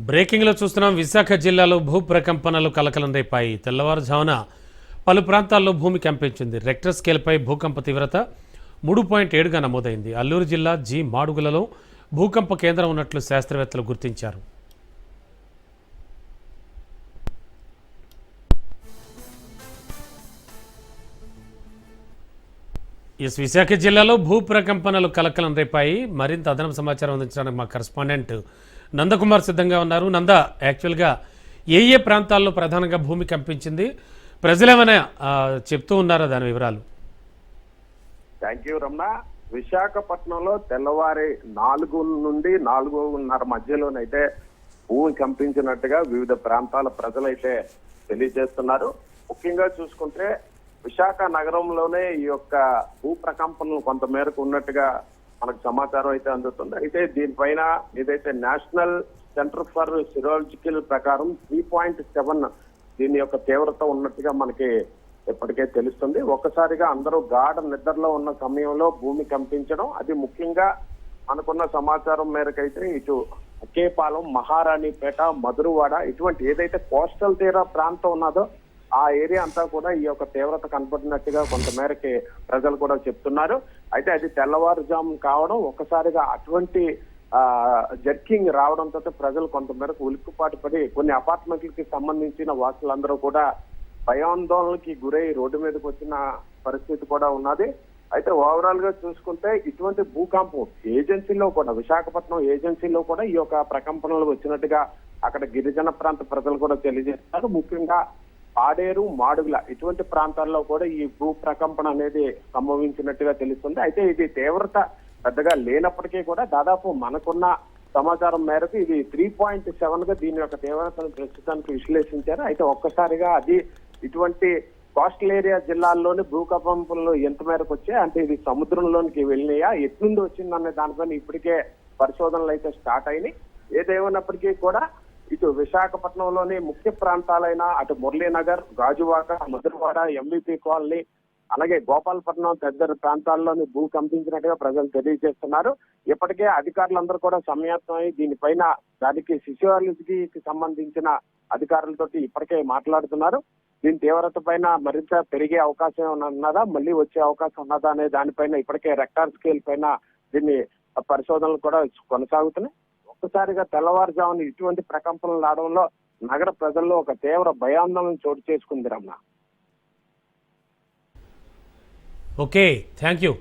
బ్రేకింగ్లో చూస్తున్నాం. విశాఖ జిల్లాలో భూ ప్రకంపనలు కలకలం రేపాయి. తెల్లవారుజామున పలు ప్రాంతాల్లో భూమి కంపించింది. రెక్టర్ స్కేల్పై భూకంప తీవ్రత 3.7గా నమోదైంది. అల్లూరు జిల్లా జి మాడుగులలో భూకంప కేంద్రం ఉన్నట్లు శాస్త్రవేత్తలు గుర్తించారు. విశాఖ జిల్లాలో భూ ప్రకంపనలు కలకలం రేపాయి. మరింత అదనపు సమాచారం అందించడానికి మా కరెస్పాండెంట్ నందకుమార్ సిద్ధంగా ఉన్నారు. నంద, యాక్చువల్గా ఏ ప్రాంతాల్లో ప్రధానంగా భూమి కంపించింది, ప్రజలేమైనా చెప్తూ ఉన్నారా దాని వివరాలు? Thank you Ramana. విశాఖపట్నంలో తెల్లవారి 4 నుండి 4:30 మధ్యలోనైతే భూమి కంపించినట్టుగా వివిధ ప్రాంతాల ప్రజలైతే తెలియజేస్తున్నారు. ముఖ్యంగా చూసుకుంటే విశాఖ నగరంలోనే ఈ యొక్క భూ ప్రకంపనలు కొంత మేరకు ఉన్నట్టుగా మనకు సమాచారం అయితే అందుతుంది. అయితే దీనిపైన ఏదైతే నేషనల్ సెంటర్ ఫర్ సిరాలజికల్ ప్రకారం 3.7 దీని యొక్క తీవ్రత ఉన్నట్టుగా మనకి ఇప్పటికే తెలుస్తుంది. ఒక్కసారిగా అందరూ గాఢ నిద్రలో ఉన్న సమయంలో భూమి కంపించడం, అది ముఖ్యంగా మనకున్న సమాచారం మేరకైతే ఇటు అక్కేపాలెం, మహారాణిపేట, మధురవాడ ఇటువంటి ఏదైతే కోస్టల్ తీర ప్రాంతం ఉన్నదో ఆ ఏరియా అంతా కూడా ఈ యొక్క తీవ్రత కనపడినట్టుగా కొంత మేరకి ప్రజలు కూడా చెప్తున్నారు. అయితే అది తెల్లవారుజాము కావడం, ఒక్కసారిగా అటువంటి జర్కింగ్ రావడంతో ప్రజలు కొంతమేరకు ఉలిక్కిపాటు పడి కొన్ని అపార్ట్మెంట్లకి సంబంధించిన వాసులందరూ కూడా భయాందోళనకి గురై రోడ్డు మీదకి వచ్చిన పరిస్థితి కూడా ఉన్నది. అయితే ఓవరాల్ గా చూసుకుంటే ఇటువంటి భూకంపం ఏజెన్సీలో కూడా, విశాఖపట్నం ఏజెన్సీలో కూడా ఈ యొక్క ప్రకంపనలు వచ్చినట్టుగా అక్కడ గిరిజన ప్రాంత ప్రజలు కూడా తెలియజేస్తున్నారు. ముఖ్యంగా పాడేరు, మాడుగుల ఇటువంటి ప్రాంతాల్లో కూడా ఈ భూ ప్రకంపన అనేది సంభవించినట్టుగా తెలుస్తుంది. అయితే ఇది తీవ్రత పెద్దగా లేనప్పటికీ కూడా దాదాపు మనకున్న సమాచారం మేరకు ఇది 3.7గా దీని యొక్క తీవ్రతను ప్రస్తుతానికి విశ్లేషించారు. అయితే ఒక్కసారిగా అది ఇటువంటి కోస్టల్ ఏరియా జిల్లాల్లోని భూకంపనలు ఎంత మేరకు వచ్చాయి, అంటే ఇది సముద్రంలోనికి వెళ్ళినాయా, ఎట్నుండి వచ్చిందనే దానిపైన ఇప్పటికే పరిశోధనలు అయితే స్టార్ట్ అయినాయి. ఏదేమైనప్పటికీ కూడా ఇటు విశాఖపట్నంలోని ముఖ్య ప్రాంతాలైన అటు మురళీనగర్, గాజువాక, మధురవాడ, ఎంవిపి కాలనీ, అలాగే గోపాలపట్నం తదితర ప్రాంతాల్లోని భూ కంపించినట్టుగా ప్రజలు తెలియజేస్తున్నారు. ఇప్పటికే అధికారులందరూ కూడా సంయత్నమై దీనిపైన దానికి సిసియాలజీకి సంబంధించిన అధికారులతో ఇప్పటికే మాట్లాడుతున్నారు. దీని తీవ్రత పైన మరింత పెరిగే అవకాశం ఉన్నదా, మళ్ళీ వచ్చే అవకాశం ఉన్నదా అనే దానిపైన ఇప్పటికే రెక్టార్ స్కేల్ పైన దీన్ని పరిశోధనలు కూడా కొనసాగుతున్నాయి. ఒక్కసారిగా తెల్లవారుజామున ఇటువంటి ప్రకంపనలు రావడంలో నగర ప్రజల్లో ఒక తీవ్ర భయాందోళన చోటు చేసుకుంది రమణ. Okay, thank you.